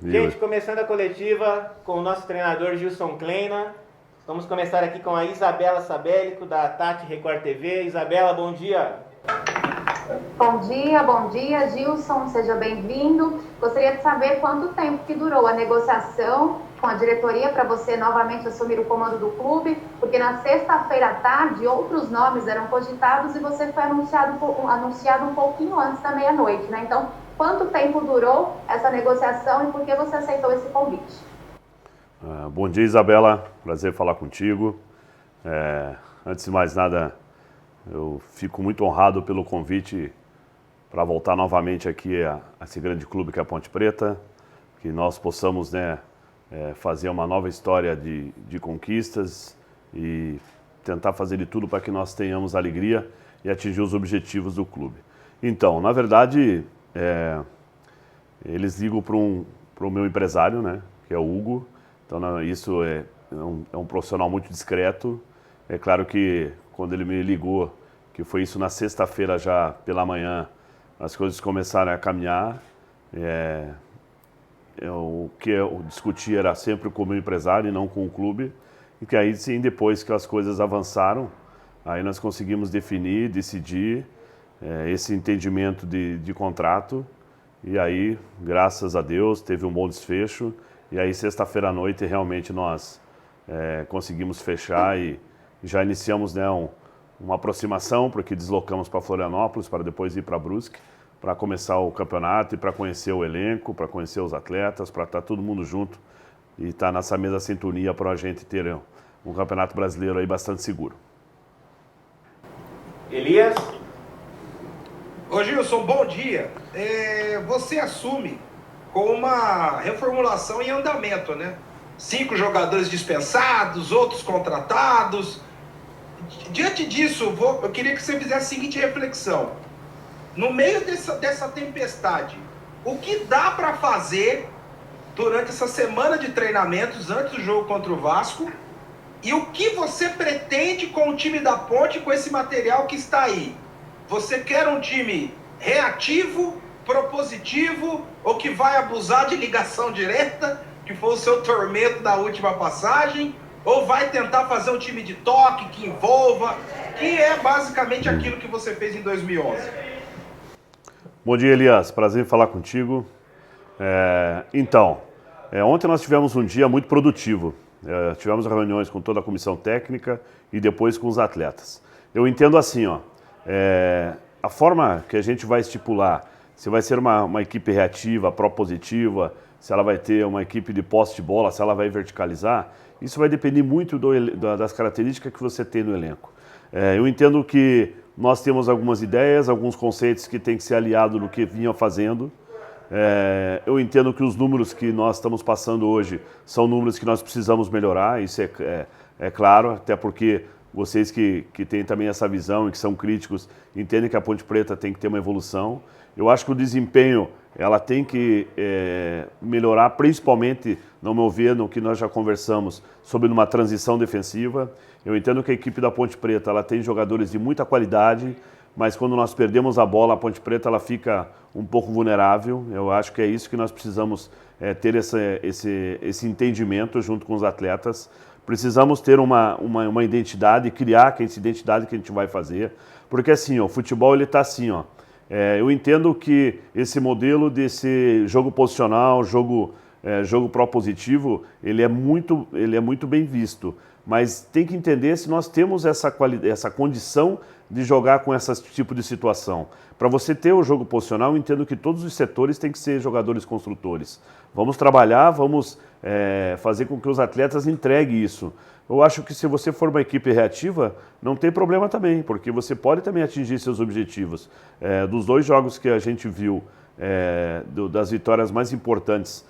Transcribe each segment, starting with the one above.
Gente, começando a coletiva com o nosso treinador Gilson Kleina. Vamos começar aqui com a Isabela Sabélico, da Tati Record TV. Isabela, bom dia. Bom dia, Gilson, seja bem-vindo. Gostaria de saber quanto tempo que durou a negociação com a diretoria para você novamente assumir o comando do clube, porque na sexta-feira à tarde outros nomes eram cogitados e você foi anunciado um pouquinho antes da meia-noite, né? Então, quanto tempo durou essa negociação e por que você aceitou esse convite? Bom dia, Isabela. Prazer falar contigo. Antes de mais nada, eu fico muito honrado pelo convite para voltar novamente aqui a esse grande clube que é a Ponte Preta, que nós possamos, fazer uma nova história de conquistas e tentar fazer de tudo para que nós tenhamos alegria e atingir os objetivos do clube. Então, na verdade, eles ligam para o meu empresário, né, que é o Hugo. Então, isso é um profissional muito discreto. É claro que quando ele me ligou, que foi isso na sexta-feira já pela manhã, as coisas começaram a caminhar. O que eu discutia era sempre com o meu empresário e não com o clube. E que aí sim, depois que as coisas avançaram, aí nós conseguimos definir, decidir esse entendimento de contrato. E aí, graças a Deus, teve um bom desfecho. E aí, sexta-feira à noite, realmente nós conseguimos fechar e já iniciamos uma aproximação, porque deslocamos para Florianópolis, para depois ir para Brusque, para começar o campeonato e para conhecer o elenco, para conhecer os atletas, para estar todo mundo junto e estar nessa mesma sintonia para a gente ter um campeonato brasileiro aí bastante seguro. Elias? Ô Gilson, bom dia. Você assume com uma reformulação em andamento, né? 5 jogadores dispensados, outros contratados. Diante disso, eu queria que você fizesse a seguinte reflexão. No meio dessa tempestade, o que dá para fazer durante essa semana de treinamentos antes do jogo contra o Vasco? E o que você pretende com o time da Ponte, com esse material que está aí? Você quer um time reativo, propositivo, ou que vai abusar de ligação direta, que foi o seu tormento da última passagem, ou vai tentar fazer um time de toque, que envolva, que é basicamente aquilo que você fez em 2011? Bom dia, Elias. Prazer em falar contigo. Ontem nós tivemos um dia muito produtivo. Tivemos reuniões com toda a comissão técnica e depois com os atletas. Eu entendo assim, a forma que a gente vai estipular, se vai ser uma equipe reativa, propositiva, se ela vai ter uma equipe de posse de bola, se ela vai verticalizar, isso vai depender muito das características que você tem no elenco. Eu entendo que nós temos algumas ideias, alguns conceitos que têm que ser aliados no que vinha fazendo. Eu entendo que os números que nós estamos passando hoje são números que nós precisamos melhorar, isso é claro, até porque vocês que têm também essa visão e que são críticos entendem que a Ponte Preta tem que ter uma evolução. Eu acho que o desempenho ela tem que melhorar, principalmente, no meu ver, no que nós já conversamos sobre uma transição defensiva. Eu entendo que a equipe da Ponte Preta ela tem jogadores de muita qualidade, mas quando nós perdemos a bola, a Ponte Preta ela fica um pouco vulnerável. Eu acho que é isso que nós precisamos ter esse entendimento junto com os atletas. Precisamos ter uma identidade, criar essa identidade que a gente vai fazer. Porque assim, o futebol ele está assim, eu entendo que esse modelo desse jogo posicional, jogo propositivo, ele é muito bem visto. Mas tem que entender se nós temos essa condição de jogar com esse tipo de situação. Para você ter o jogo posicional, eu entendo que todos os setores têm que ser jogadores construtores. Vamos trabalhar, vamos fazer com que os atletas entreguem isso. Eu acho que se você for uma equipe reativa, não tem problema também, porque você pode também atingir seus objetivos. Dos 2 jogos que a gente viu, das vitórias mais importantes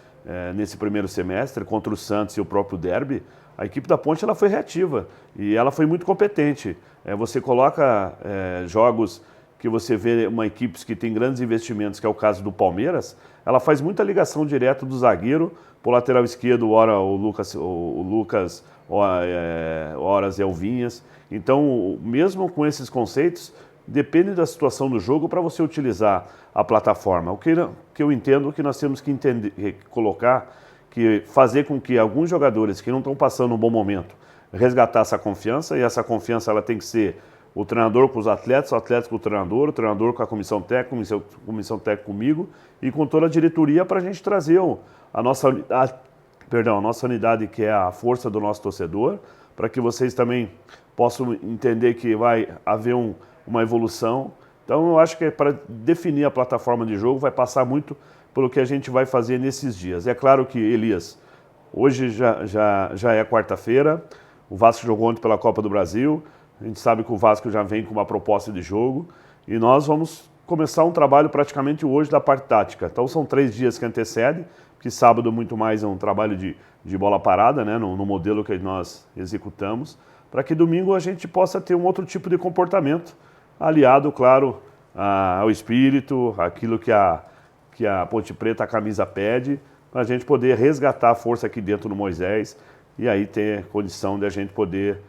nesse primeiro semestre, contra o Santos e o próprio Derby, a equipe da Ponte ela foi reativa e ela foi muito competente. Você coloca jogos que você vê uma equipe que tem grandes investimentos, que é o caso do Palmeiras, ela faz muita ligação direta do zagueiro para o lateral esquerdo, ora o Lucas, horas Elvinhas. Então, mesmo com esses conceitos, depende da situação do jogo para você utilizar a plataforma. O que eu entendo que nós temos que fazer com que alguns jogadores que não estão passando um bom momento resgatar essa confiança, e essa confiança ela tem que ser o treinador com os atletas com o treinador com a comissão técnica, comissão técnica comigo e com toda a diretoria para a gente trazer a nossa unidade, que é a força do nosso torcedor, para que vocês também possam entender que vai haver uma evolução. Então eu acho que para definir a plataforma de jogo vai passar muito pelo que a gente vai fazer nesses dias. É claro que, Elias, hoje já é quarta-feira, o Vasco jogou ontem pela Copa do Brasil, a gente sabe que o Vasco já vem com uma proposta de jogo e nós vamos começar um trabalho praticamente hoje da parte tática. Então são 3 dias que antecedem, que sábado muito mais é um trabalho de bola parada, né, no modelo que nós executamos, para que domingo a gente possa ter um outro tipo de comportamento, aliado, claro, ao espírito, aquilo que a Ponte Preta, a camisa pede, para a gente poder resgatar a força aqui dentro do Moisés e aí ter condição de a gente poder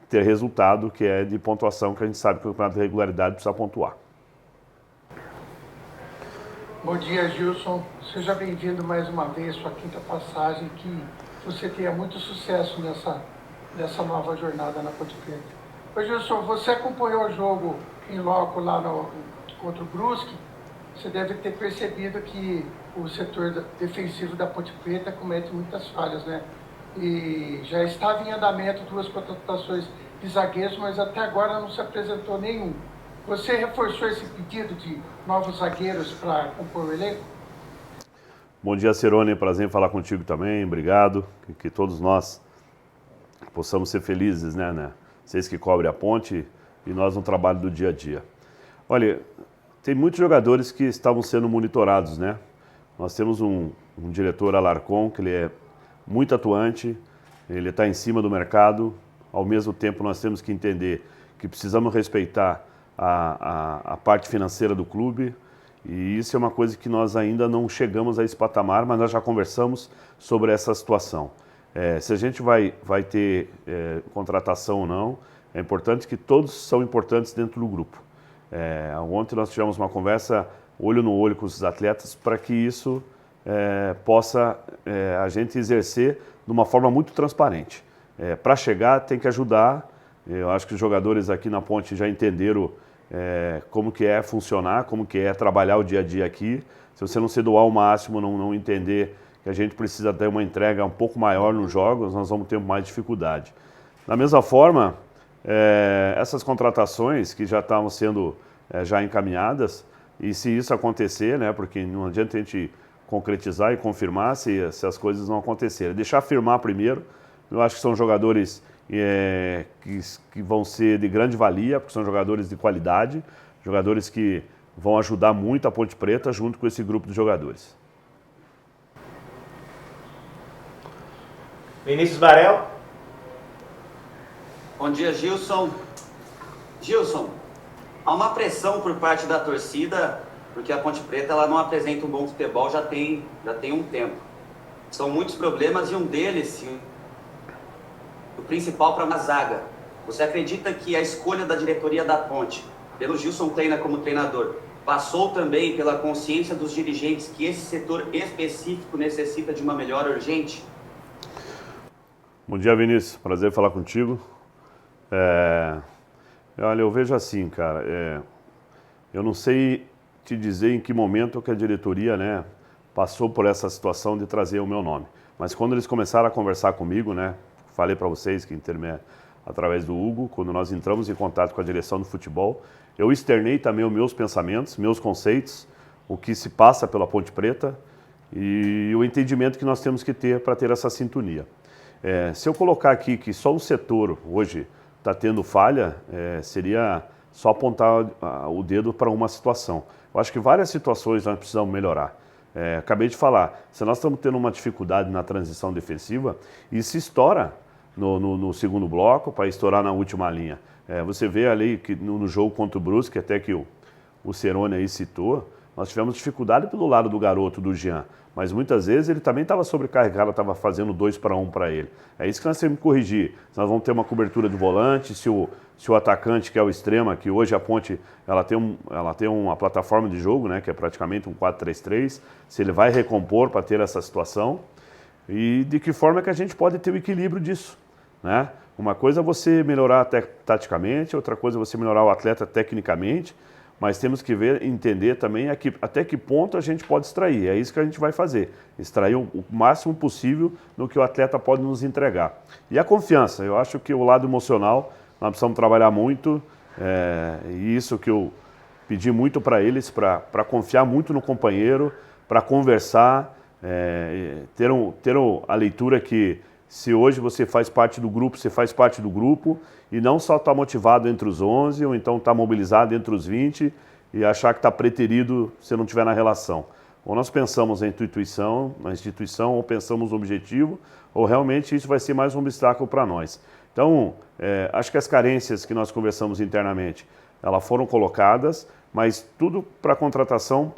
ter resultado, que é de pontuação, que a gente sabe que o campeonato de regularidade precisa pontuar. Bom dia, Gilson. Seja bem-vindo mais uma vez, sua 5ª passagem, que você tenha muito sucesso nessa nova jornada na Ponte Preta. Ô, Gilson, você acompanhou o jogo em loco lá contra o Brusque. Você deve ter percebido que o setor defensivo da Ponte Preta comete muitas falhas, né? E já estava em andamento 2 contratações de zagueiros, mas até agora não se apresentou nenhum. Você reforçou esse pedido de novos zagueiros para compor o elenco? Bom dia, Cerone. Prazer em falar contigo também. Obrigado. Que todos nós possamos ser felizes, né? Vocês que cobrem a ponte e nós no trabalho do dia a dia. Olha, tem muitos jogadores que estavam sendo monitorados, né? Nós temos um diretor, Alarcon, que ele é muito atuante, ele está em cima do mercado. Ao mesmo tempo, nós temos que entender que precisamos respeitar a parte financeira do clube, e isso é uma coisa que nós ainda não chegamos a esse patamar, mas nós já conversamos sobre essa situação. Se a gente vai ter contratação ou não, é importante que todos são importantes dentro do grupo. Ontem nós tivemos uma conversa olho no olho com os atletas para que isso possa a gente exercer de uma forma muito transparente. Para chegar tem que ajudar. Eu acho que os jogadores aqui na Ponte já entenderam como que é funcionar, como que é trabalhar o dia a dia aqui. Se você não se doar ao máximo, não entender que a gente precisa ter uma entrega um pouco maior nos jogos, nós vamos ter mais dificuldade. Da mesma forma, essas contratações que já estavam sendo já encaminhadas, e se isso acontecer, né, porque não adianta a gente concretizar e confirmar se as coisas não acontecerem. Deixar firmar primeiro. Eu acho que são jogadores que vão ser de grande valia, porque são jogadores de qualidade, jogadores que vão ajudar muito a Ponte Preta junto com esse grupo de jogadores. Vinícius Varel. Bom dia, Gilson. Gilson, há uma pressão por parte da torcida, porque a Ponte Preta ela não apresenta um bom futebol já tem um tempo. São muitos problemas e um deles, o principal para uma zaga. Você acredita que a escolha da diretoria da Ponte, pelo Gilson Kleina como treinador, passou também pela consciência dos dirigentes que esse setor específico necessita de uma melhora urgente? Bom dia, Vinícius. Prazer falar contigo. Olha, eu vejo assim, cara, eu não sei te dizer em que momento que a diretoria, né, passou por essa situação de trazer o meu nome. Mas quando eles começaram a conversar comigo, né, falei para vocês que através do Hugo, quando nós entramos em contato com a direção do futebol, eu externei também os meus pensamentos, meus conceitos, o que se passa pela Ponte Preta e o entendimento que nós temos que ter para ter essa sintonia. Se eu colocar aqui que só o setor hoje está tendo falha, seria só apontar o dedo para uma situação. Eu acho que várias situações nós precisamos melhorar. Acabei de falar, se nós estamos tendo uma dificuldade na transição defensiva, e se estoura no segundo bloco para estourar na última linha. Você vê ali que no jogo contra o Brusque, até que o Cerone aí citou, nós tivemos dificuldade pelo lado do garoto, do Jean, mas muitas vezes ele também estava sobrecarregado, estava fazendo 2-1 para ele. É isso que nós temos que corrigir. Nós vamos ter uma cobertura de volante, se se o atacante, que é o extrema, que hoje a Ponte ela tem uma plataforma de jogo, né, que é praticamente um 4-3-3, se ele vai recompor para ter essa situação e de que forma que a gente pode ter o equilíbrio disso, né? Uma coisa é você melhorar taticamente, outra coisa é você melhorar o atleta tecnicamente, mas temos que entender também até que ponto a gente pode extrair. É isso que a gente vai fazer, extrair o máximo possível no que o atleta pode nos entregar. E a confiança, eu acho que o lado emocional, nós precisamos trabalhar muito, e isso que eu pedi muito para eles, para confiar muito no companheiro, para conversar, ter a leitura que se hoje você faz parte do grupo, você faz parte do grupo e não só está motivado entre os 11 ou então está mobilizado entre os 20 e achar que está preterido se não estiver na relação. Ou nós pensamos na instituição, ou pensamos no objetivo, ou realmente isso vai ser mais um obstáculo para nós. Então, acho que as carências que nós conversamos internamente, elas foram colocadas, mas tudo para contratação,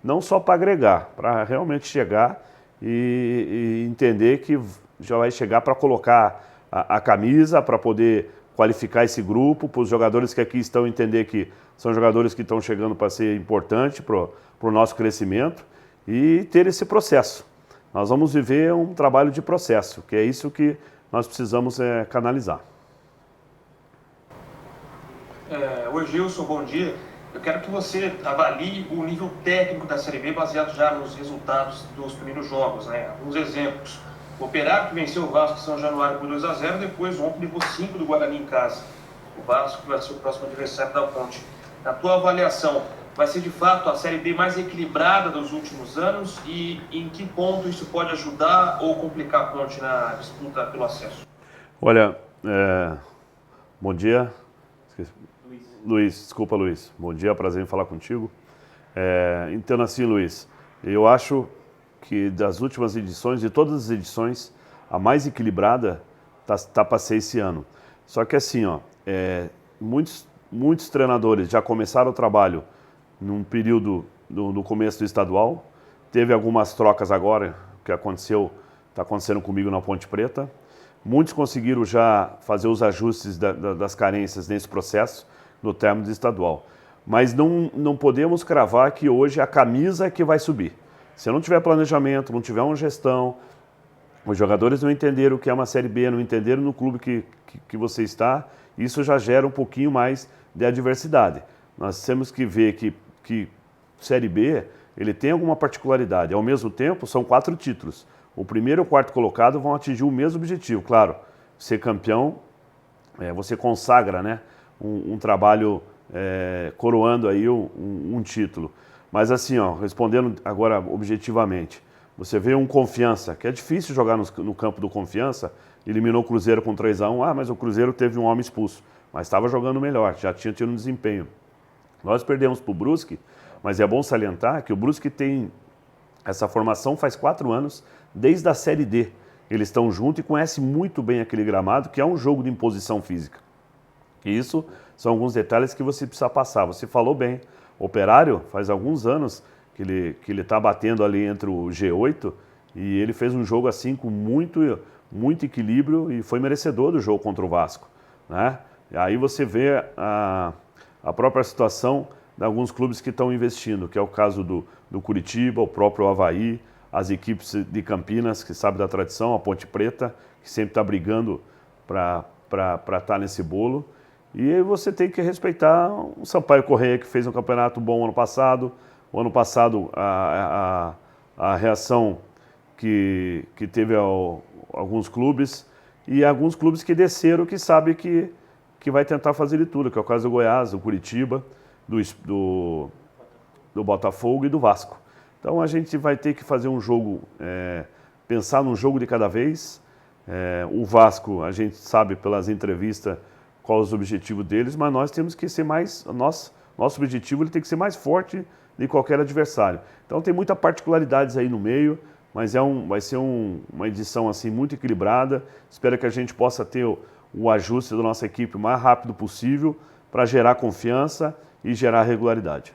não só para agregar, para realmente chegar e entender que já vai chegar para colocar a camisa, para poder qualificar esse grupo, para os jogadores que aqui estão entender que são jogadores que estão chegando para ser importante para o nosso crescimento e ter esse processo. Nós vamos viver um trabalho de processo, que é isso que nós precisamos canalizar. Oi, Gilson, bom dia. Eu quero que você avalie o nível técnico da Série B baseado já nos resultados dos primeiros jogos, né? Alguns exemplos. O Operário que venceu o Vasco em São Januário por 2-0, depois ontem levou 5 do Guarani em casa. O Vasco que vai ser o próximo adversário da Ponte. Na tua avaliação, vai ser de fato a Série B mais equilibrada dos últimos anos e em que ponto isso pode ajudar ou complicar a Ponte na disputa pelo acesso? Olha, bom dia. Luiz, desculpa, Luiz. Bom dia, prazer em falar contigo. Então, assim, Luiz, eu acho que das últimas edições, de todas as edições, a mais equilibrada tá para ser esse ano. Só que assim, muitos treinadores já começaram o trabalho num período no começo do estadual. Teve algumas trocas agora, que está acontecendo comigo na Ponte Preta. Muitos conseguiram já fazer os ajustes das carências nesse processo, no término do estadual. Mas não podemos cravar que hoje a camisa é que vai subir. Se não tiver planejamento, não tiver uma gestão, os jogadores não entenderam o que é uma Série B, não entenderam no clube que você está, isso já gera um pouquinho mais de adversidade. Nós temos que ver que Série B, ele tem alguma particularidade. Ao mesmo tempo, são 4 títulos. O primeiro e o quarto colocado vão atingir o mesmo objetivo. Claro, ser campeão, você consagra, né, um trabalho coroando aí um título. Mas assim, respondendo agora objetivamente, você vê um Confiança, que é difícil jogar no campo do Confiança, eliminou o Cruzeiro com 3-1, mas o Cruzeiro teve um homem expulso, mas estava jogando melhor, já tinha tido um desempenho. Nós perdemos para o Brusque, mas é bom salientar que o Brusque tem essa formação faz 4 anos, desde a Série D. Eles estão juntos e conhecem muito bem aquele gramado, que é um jogo de imposição física. E isso são alguns detalhes que você precisa passar. Você falou bem, Operário faz alguns anos que ele está batendo ali entre o G8 e ele fez um jogo assim com muito equilíbrio e foi merecedor do jogo contra o Vasco, né? E aí você vê a própria situação de alguns clubes que estão investindo, que é o caso do Curitiba, o próprio Avaí, as equipes de Campinas, que sabe da tradição, a Ponte Preta, que sempre está brigando para estar nesse bolo. E você tem que respeitar o Sampaio Corrêa, que fez um campeonato bom ano passado. O ano passado, a reação que teve alguns clubes, e alguns clubes que desceram, que sabem que vai tentar fazer de tudo, que é o caso do Goiás, do Curitiba, do Botafogo e do Vasco. Então a gente vai ter que fazer um jogo, pensar num jogo de cada vez. O Vasco, a gente sabe pelas entrevistas qual os objetivos deles, mas nós temos que ser mais, nosso objetivo ele tem que ser mais forte de qualquer adversário. Então tem muitas particularidades aí no meio, mas vai ser uma edição assim muito equilibrada. Espero que a gente possa ter o ajuste da nossa equipe o mais rápido possível para gerar confiança e gerar regularidade.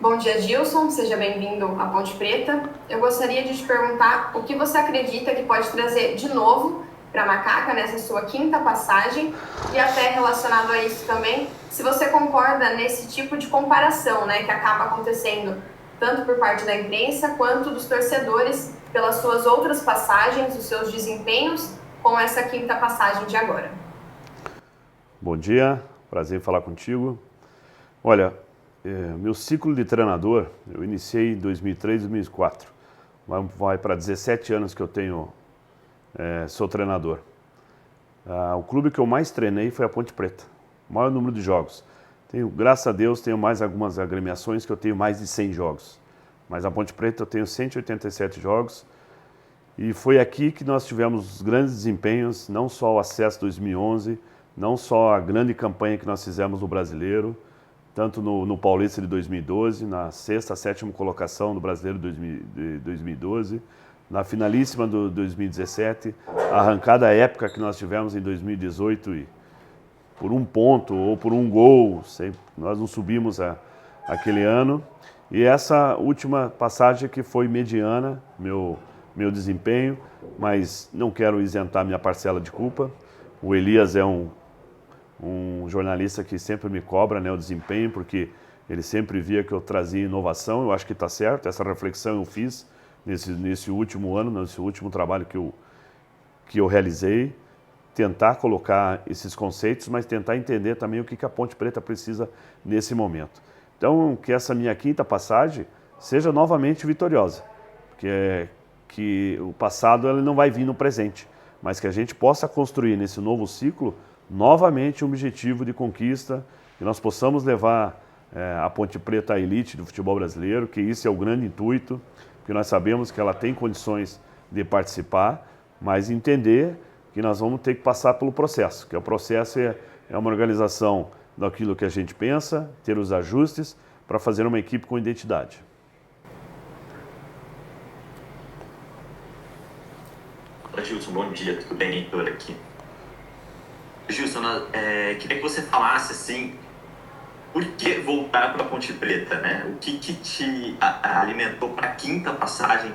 Bom dia, Gilson. Seja bem-vindo à Ponte Preta. Eu gostaria de te perguntar o que você acredita que pode trazer de novo para Macaca nessa sua quinta passagem, e até relacionado a isso também, se você concorda nesse tipo de comparação, né, que acaba acontecendo tanto por parte da imprensa quanto dos torcedores pelas suas outras passagens, os seus desempenhos com essa quinta passagem de agora. Bom dia, prazer em falar contigo. Olha, meu ciclo de treinador, eu iniciei em 2003, 2004. Vai para 17 anos que eu sou treinador. O clube que eu mais treinei foi a Ponte Preta, o maior número de jogos. Graças a Deus, tenho mais algumas agremiações que eu tenho mais de 100 jogos. Mas a Ponte Preta eu tenho 187 jogos. E foi aqui que nós tivemos grandes desempenhos, não só o acesso 2011, não só a grande campanha que nós fizemos no Brasileiro, tanto no Paulista de 2012, na sexta, sétima colocação do Brasileiro de 2012, na finalíssima do 2017, a arrancada épica que nós tivemos em 2018 e por um ponto ou por um gol, nós não subimos aquele ano. E essa última passagem que foi mediana, meu desempenho, mas não quero isentar minha parcela de culpa. O Elias é um jornalista que sempre me cobra, né, o desempenho, porque ele sempre via que eu trazia inovação. Eu acho que está certo, essa reflexão eu fiz nesse último ano, nesse último trabalho que eu realizei, tentar colocar esses conceitos, mas tentar entender também o que a Ponte Preta precisa nesse momento. Então, que essa minha quinta passagem seja novamente vitoriosa, que o passado ele não vai vir no presente, mas que a gente possa construir nesse novo ciclo novamente um objetivo de conquista, que nós possamos levar a Ponte Preta à elite do futebol brasileiro, que isso é o grande intuito, porque nós sabemos que ela tem condições de participar, mas entender que nós vamos ter que passar pelo processo, que o processo é uma organização daquilo que a gente pensa, ter os ajustes para fazer uma equipe com identidade. Olá, Gilson, bom dia, tudo bem, Heitor aqui. Gilson, queria que você falasse assim, por que voltar para a Ponte Preta, né? O que te alimentou para a quinta passagem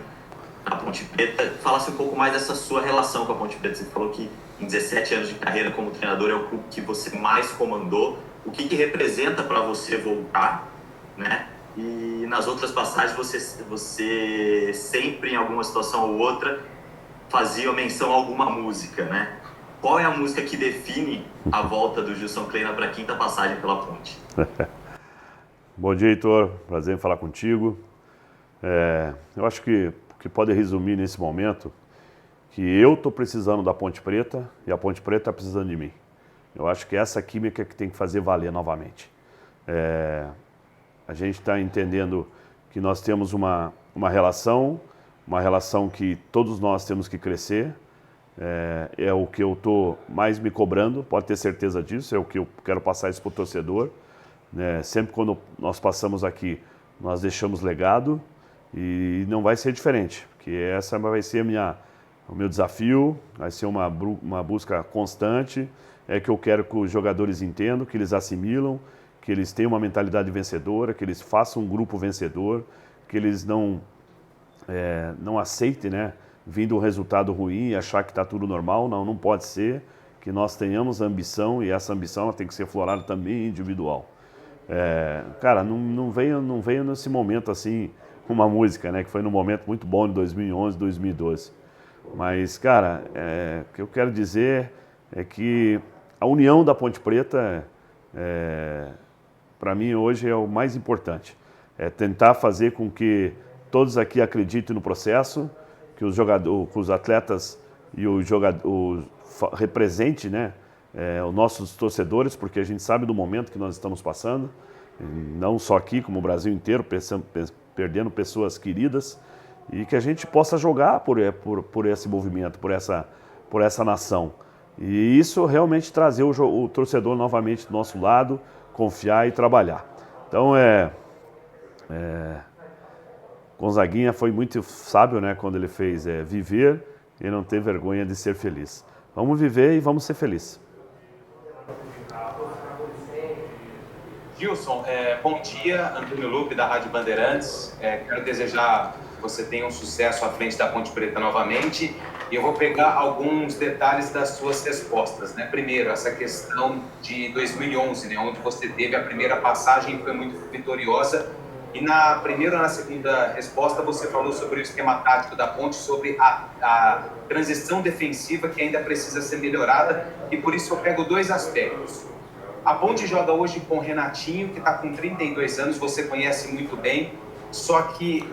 na Ponte Preta? Falasse um pouco mais dessa sua relação com a Ponte Preta. Você falou que em 17 anos de carreira como treinador é o clube que você mais comandou. O que representa para você voltar, né? E nas outras passagens você sempre, em alguma situação ou outra, fazia menção a alguma música, né? Qual é a música que define a volta do Gilson Kleina para a quinta passagem pela Ponte? Bom dia, Heitor. Prazer em falar contigo. Eu acho que pode resumir nesse momento que eu estou precisando da Ponte Preta e a Ponte Preta está precisando de mim. Eu acho que essa química que tem que fazer valer novamente. A gente está entendendo que nós temos uma relação que todos nós temos que crescer. É o que eu estou mais me cobrando, pode ter certeza disso, é o que eu quero passar isso para o torcedor. Sempre quando nós passamos aqui, nós deixamos legado e não vai ser diferente, porque essa vai ser o meu desafio, vai ser uma busca constante. É que eu quero que os jogadores entendam, que eles assimilam, que eles tenham uma mentalidade vencedora, que eles façam um grupo vencedor, que eles não aceitem, né, vindo um resultado ruim e achar que está tudo normal. Não pode ser, que nós tenhamos ambição e essa ambição ela tem que ser florada também individual. Cara, não veio nesse momento assim uma música, né, que foi num momento muito bom de 2011, 2012. Mas, cara, o que eu quero dizer é que a união da Ponte Preta, para mim, hoje é o mais importante. É tentar fazer com que todos aqui acreditem no processo, que os atletas e representem, né, os nossos torcedores, porque a gente sabe do momento que nós estamos passando, não só aqui, como o Brasil inteiro, perdendo pessoas queridas, e que a gente possa jogar por esse movimento, por essa nação. E isso realmente trazer o torcedor novamente do nosso lado, confiar e trabalhar. Então, Gonzaguinha foi muito sábio, né, quando ele fez viver e não ter vergonha de ser feliz. Vamos viver e vamos ser felizes. Gilson, bom dia, Antônio Lupe da Rádio Bandeirantes. Quero desejar que você tenha um sucesso à frente da Ponte Preta novamente E eu vou pegar alguns detalhes das suas respostas, né? Primeiro, essa questão de 2011, né? Onde você teve a primeira passagem que foi muito vitoriosa. E na primeira e na segunda resposta você falou sobre o esquema tático da Ponte, sobre a transição defensiva que ainda precisa ser melhorada. E por isso eu pego dois aspectos. A Ponte joga hoje com o Renatinho, que está com 32 anos, você conhece muito bem, só que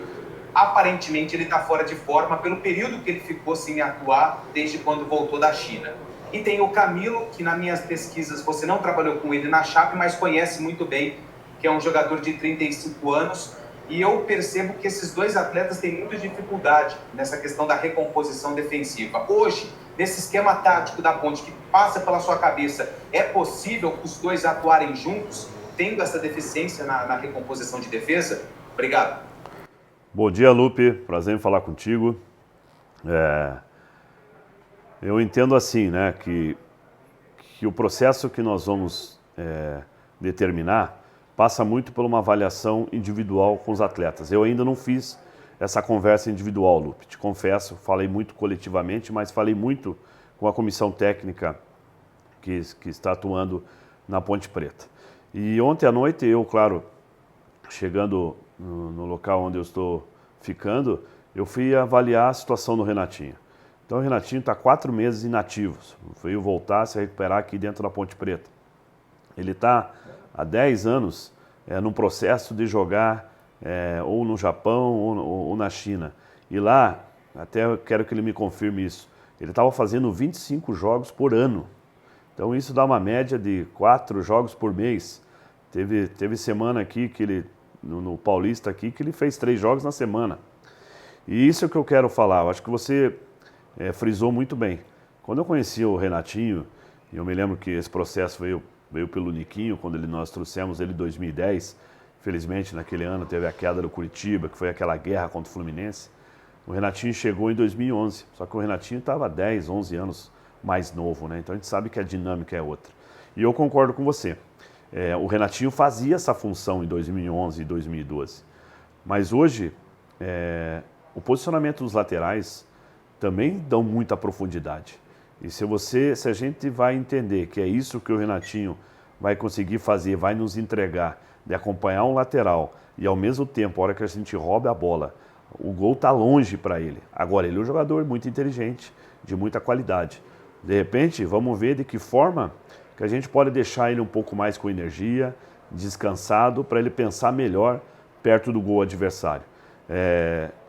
aparentemente ele está fora de forma pelo período que ele ficou sem atuar desde quando voltou da China. E tem o Camilo, que nas minhas pesquisas você não trabalhou com ele na Chape, mas conhece muito bem, que é um jogador de 35 anos. E eu percebo que esses dois atletas têm muita dificuldade nessa questão da recomposição defensiva. Hoje, nesse esquema tático da Ponte que passa pela sua cabeça, é possível os dois atuarem juntos, tendo essa deficiência na recomposição de defesa? Obrigado. Bom dia, Lupe. Prazer em falar contigo. Eu entendo assim, né, que o processo que nós vamos determinar passa muito por uma avaliação individual com os atletas. Eu ainda não fiz essa conversa individual, Lupe. Te confesso, falei muito coletivamente, mas falei muito com a comissão técnica que está atuando na Ponte Preta. E ontem à noite eu, claro, chegando no local onde eu estou ficando, eu fui avaliar a situação do Renatinho. Então o Renatinho está 4 meses inativo, veio voltar, se recuperar aqui dentro da Ponte Preta. Ele está há 10 anos num processo de jogar ou no Japão ou na China. E lá, até eu quero que ele me confirme isso, ele estava fazendo 25 jogos por ano. Então isso dá uma média de 4 jogos por mês. Teve semana aqui que ele, no Paulista aqui, que ele fez 3 jogos na semana. E isso é o que eu quero falar. Eu acho que você frisou muito bem. Quando eu conheci o Renatinho, e eu me lembro que esse processo veio pelo Niquinho, quando nós trouxemos ele em 2010. Felizmente, naquele ano teve a queda do Curitiba, que foi aquela guerra contra o Fluminense. O Renatinho chegou em 2011, só que o Renatinho estava 10, 11 anos mais novo, né? Então a gente sabe que a dinâmica é outra. E eu concordo com você. O Renatinho fazia essa função em 2011 e 2012. Mas hoje, o posicionamento dos laterais também dão muita profundidade. E se a gente vai entender que é isso que o Renatinho vai conseguir fazer, vai nos entregar, de acompanhar um lateral e ao mesmo tempo, a hora que a gente rouba a bola, o gol está longe para ele. Agora, ele é um jogador muito inteligente, de muita qualidade. De repente, vamos ver de que forma que a gente pode deixar ele um pouco mais com energia, descansado, para ele pensar melhor perto do gol adversário.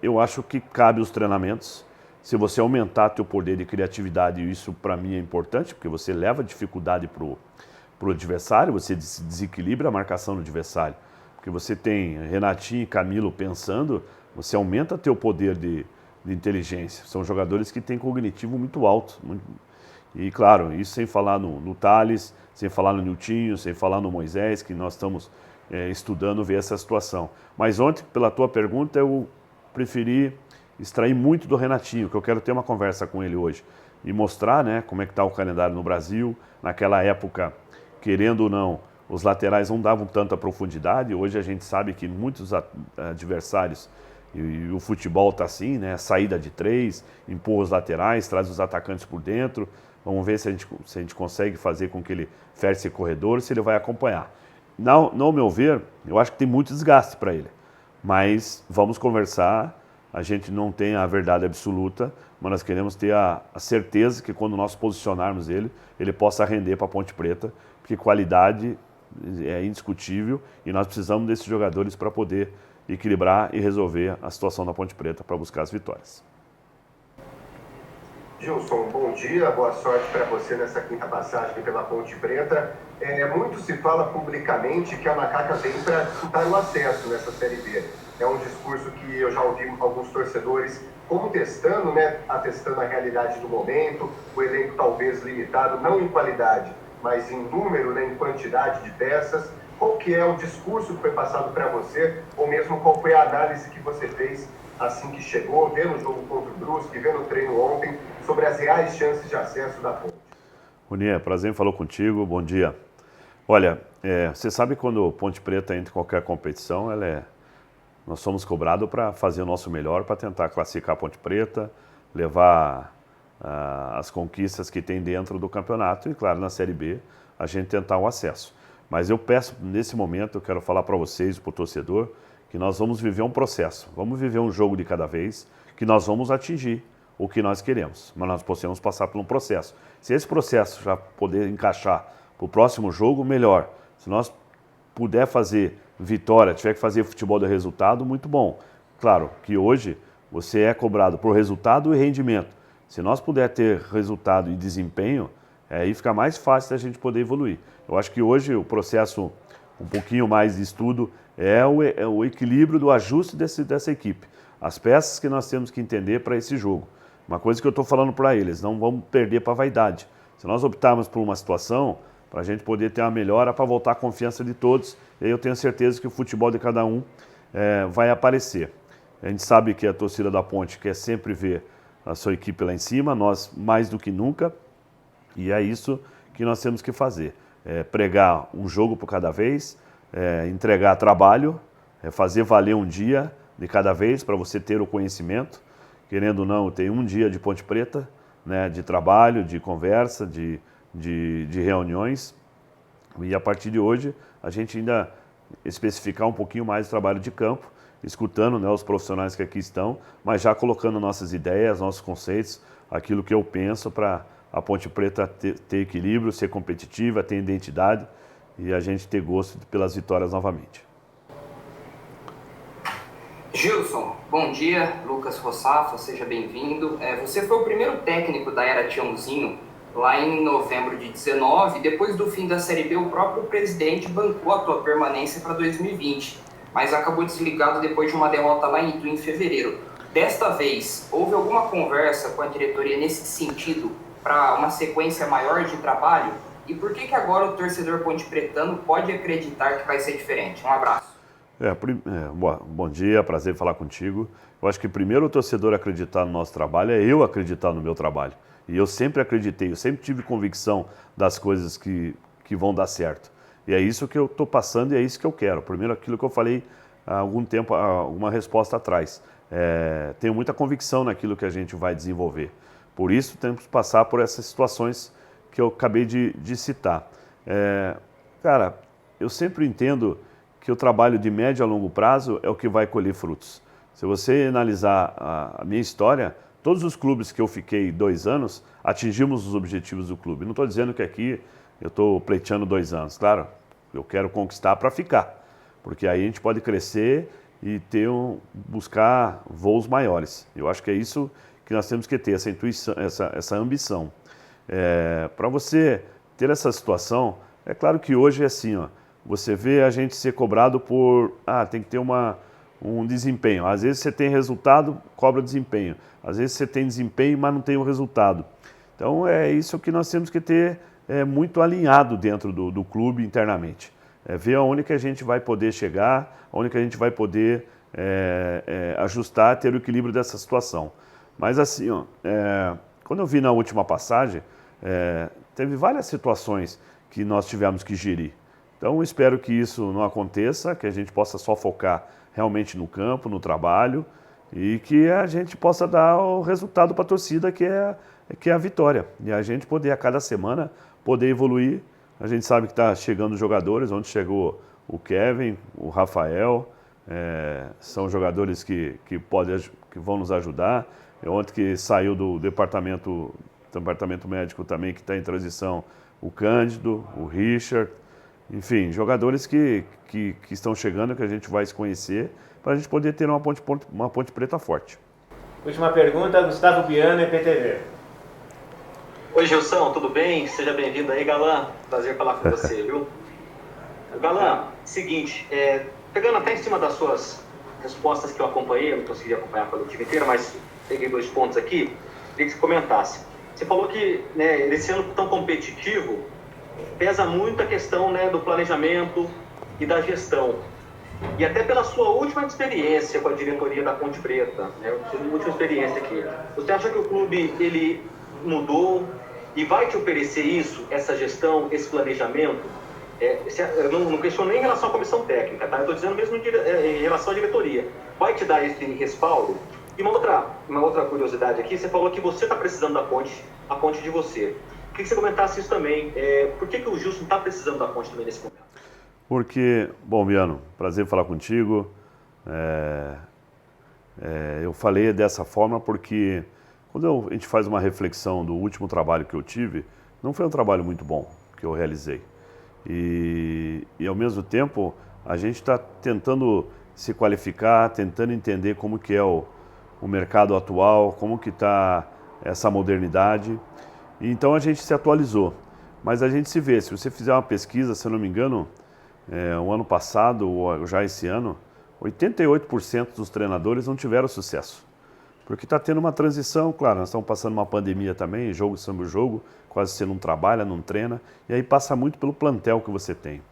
Eu acho que cabe os treinamentos. Se você aumentar teu poder de criatividade, isso para mim é importante, porque você leva dificuldade para o adversário, você desequilibra a marcação do adversário. Porque você tem Renatinho e Camilo pensando, você aumenta teu poder de inteligência. São jogadores que têm cognitivo muito alto. E claro, isso sem falar no Thales, sem falar no Niltinho, sem falar no Moisés, que nós estamos estudando ver essa situação. Mas ontem, pela tua pergunta, eu preferi extrair muito do Renatinho, que eu quero ter uma conversa com ele hoje e mostrar, né, como é que está o calendário no Brasil. Naquela época, querendo ou não, os laterais não davam tanta profundidade. Hoje a gente sabe que muitos adversários, e o futebol está assim, né, saída de 3, empurra os laterais, traz os atacantes por dentro. Vamos ver se a gente consegue fazer com que ele feche esse corredor, se ele vai acompanhar. Ao meu ver, eu acho que tem muito desgaste para ele, mas vamos conversar. A gente não tem a verdade absoluta, mas nós queremos ter a certeza que quando nós posicionarmos ele possa render para a Ponte Preta, porque qualidade é indiscutível e nós precisamos desses jogadores para poder equilibrar e resolver a situação da Ponte Preta para buscar as vitórias. Gilson, bom dia, boa sorte para você nessa quinta passagem pela Ponte Preta. Muito se fala publicamente que a Macaca vem para disputar o acesso nessa Série B. É um discurso que eu já ouvi alguns torcedores contestando, né, atestando a realidade do momento, o elenco talvez limitado, não em qualidade, mas em número, né, em quantidade de peças. Qual que é o discurso que foi passado para você, ou mesmo qual foi a análise que você fez assim que chegou, vendo o jogo contra o Brusque, vendo o treino ontem, sobre as reais chances de acesso da Ponte? Ronier, prazer em falar contigo, bom dia. Olha, você sabe quando a Ponte Preta entra em qualquer competição, nós somos cobrados para fazer o nosso melhor para tentar classificar a Ponte Preta, levar as conquistas que tem dentro do campeonato e, claro, na Série B, a gente tentar o acesso. Mas eu peço, nesse momento, eu quero falar para vocês, para o torcedor, que nós vamos viver um processo, vamos viver um jogo de cada vez, que nós vamos atingir o que nós queremos, mas nós podemos passar por um processo. Se esse processo já poder encaixar para o próximo jogo, melhor. Se nós puder fazer vitória, tiver que fazer futebol de resultado, muito bom. Claro que hoje você é cobrado por resultado e rendimento. Se nós puder ter resultado e desempenho, aí fica mais fácil da gente poder evoluir. Eu acho que hoje o processo um pouquinho mais de estudo é o equilíbrio do ajuste dessa equipe. As peças que nós temos que entender para esse jogo. Uma coisa que eu estou falando para eles, não vamos perder para a vaidade. Se nós optarmos por uma situação, para a gente poder ter uma melhora, para voltar a confiança de todos, e aí eu tenho certeza que o futebol de cada um vai aparecer. A gente sabe que a torcida da Ponte quer sempre ver a sua equipe lá em cima, nós mais do que nunca, e é isso que nós temos que fazer. Pregar um jogo por cada vez, entregar trabalho, fazer valer um dia de cada vez para você ter o conhecimento. Querendo ou não, tem um dia de Ponte Preta, né, de trabalho, de conversa, de reuniões. E a partir de hoje, a gente ainda especificar um pouquinho mais o trabalho de campo, escutando, né, os profissionais que aqui estão, mas já colocando nossas ideias, nossos conceitos, aquilo que eu penso para a Ponte Preta ter equilíbrio, ser competitiva, ter identidade e a gente ter gosto pelas vitórias novamente. Gilson, bom dia. Lucas Rossafa, seja bem-vindo. Você foi o primeiro técnico da era Tiãozinho lá em novembro de 19. Depois do fim da Série B, o próprio presidente bancou a tua permanência para 2020, mas acabou desligado depois de uma derrota lá em Itu em fevereiro. Desta vez, houve alguma conversa com a diretoria nesse sentido para uma sequência maior de trabalho? E por que agora o torcedor pontepretano pode acreditar que vai ser diferente? Um abraço. Bom dia, prazer em falar contigo. Eu acho que primeiro o torcedor acreditar no nosso trabalho é eu acreditar no meu trabalho. E eu sempre acreditei, eu sempre tive convicção das coisas que vão dar certo. E é isso que eu estou passando e é isso que eu quero. Primeiro, aquilo que eu falei há algum tempo, alguma resposta atrás. Tenho muita convicção naquilo que a gente vai desenvolver. Por isso, temos que passar por essas situações que eu acabei de citar. Cara, eu sempre entendo que o trabalho de médio a longo prazo é o que vai colher frutos. Se você analisar a minha história, todos os clubes que eu fiquei 2 anos, atingimos os objetivos do clube. Não estou dizendo que aqui eu estou pleiteando 2 anos. Claro, eu quero conquistar para ficar, porque aí a gente pode crescer e buscar voos maiores. Eu acho que é isso que nós temos que ter, essa intuição, essa ambição. Para você ter essa situação, é claro que hoje é assim, ó, você vê a gente ser cobrado por, tem que ter um desempenho. Às vezes você tem resultado, cobra desempenho. Às vezes você tem desempenho, mas não tem o resultado. Então é isso que nós temos que ter muito alinhado dentro do clube internamente. Ver aonde que a gente vai poder chegar, aonde que a gente vai poder ajustar, ter o equilíbrio dessa situação. Mas assim, ó, quando eu vi na última passagem, teve várias situações que nós tivemos que gerir. Então, espero que isso não aconteça, que a gente possa só focar realmente no campo, no trabalho e que a gente possa dar o resultado para a torcida, que é a vitória. E a gente poder, a cada semana, poder evoluir. A gente sabe que está chegando jogadores, onde chegou o Kevin, o Rafael, são jogadores que vão nos ajudar. Ontem que saiu do departamento médico também, que está em transição, o Cândido, o Richard. Enfim, jogadores que estão chegando, que a gente vai se conhecer, para a gente poder ter uma Ponte Preta forte. Última pergunta, Gustavo Biano, EPTV. Oi, Gilson, tudo bem? Seja bem-vindo aí, Galã. Prazer falar com você, viu? Galã, seguinte, pegando até em cima das suas respostas que eu acompanhei, eu não consegui acompanhar a coletiva inteira, mas peguei 2 pontos aqui, queria que você comentasse. Você falou que, né, nesse ano tão competitivo, pesa muito a questão, né, do planejamento e da gestão. E até pela sua última experiência com a diretoria da Ponte Preta, né, sua última experiência aqui, você acha que o clube ele mudou e vai te oferecer isso, essa gestão, esse planejamento? Eu não questiono nem em relação à comissão técnica, tá? Eu estou dizendo mesmo em relação à diretoria. Vai te dar esse respaldo? E uma outra curiosidade aqui, você falou que você está precisando da ponte, a ponte de você. Queria que você comentasse isso também. Por que o Gilson está precisando da ponte também nesse momento? Porque, bom, Biano, prazer falar contigo. Eu falei dessa forma porque quando a gente faz uma reflexão do último trabalho que eu tive, não foi um trabalho muito bom que eu realizei. E ao mesmo tempo, a gente está tentando se qualificar, tentando entender como que é o mercado atual, como que está essa modernidade. E então a gente se atualizou. Mas a gente se vê, se você fizer uma pesquisa, se eu não me engano, o ano passado ou já esse ano, 88% dos treinadores não tiveram sucesso. Porque está tendo uma transição, claro, nós estamos passando uma pandemia também, jogo sobre jogo, quase você não trabalha, não treina, e aí passa muito pelo plantel que você tem.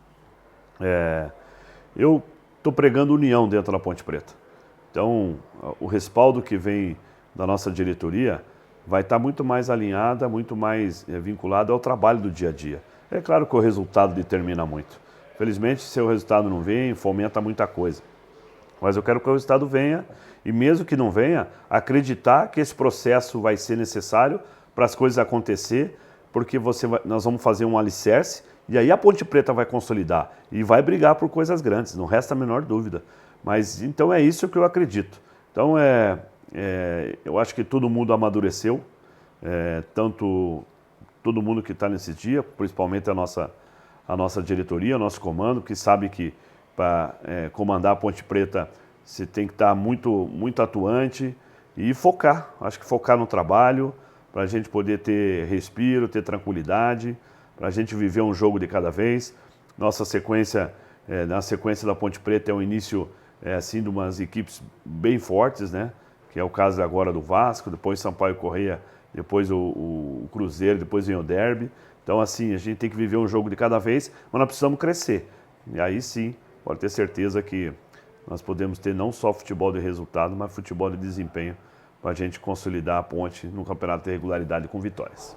Eu estou pregando união dentro da Ponte Preta. Então, o respaldo que vem da nossa diretoria vai estar muito mais alinhada, muito mais vinculado ao trabalho do dia a dia. É claro que o resultado determina muito. Felizmente, se o resultado não vem, fomenta muita coisa. Mas eu quero que o resultado venha e mesmo que não venha, acreditar que esse processo vai ser necessário para as coisas acontecer, porque nós vamos fazer um alicerce e aí a Ponte Preta vai consolidar e vai brigar por coisas grandes, não resta a menor dúvida. Mas então é isso que eu acredito. Então eu acho que todo mundo amadureceu, tanto todo mundo que está nesse dia, principalmente a nossa diretoria, o nosso comando, que sabe que para comandar a Ponte Preta você tem que estar muito, muito atuante e focar. Acho que focar no trabalho, para a gente poder ter respiro, ter tranquilidade, para a gente viver um jogo de cada vez. Nossa sequência, na sequência da Ponte Preta é um início assim, de umas equipes bem fortes, né? Que é o caso agora do Vasco, depois Sampaio Corrêa, depois o Cruzeiro, depois vem o Derby. Então assim, a gente tem que viver um jogo de cada vez, mas nós precisamos crescer. E aí sim, pode ter certeza que nós podemos ter não só futebol de resultado, mas futebol de desempenho para a gente consolidar a Ponte no campeonato de regularidade com vitórias.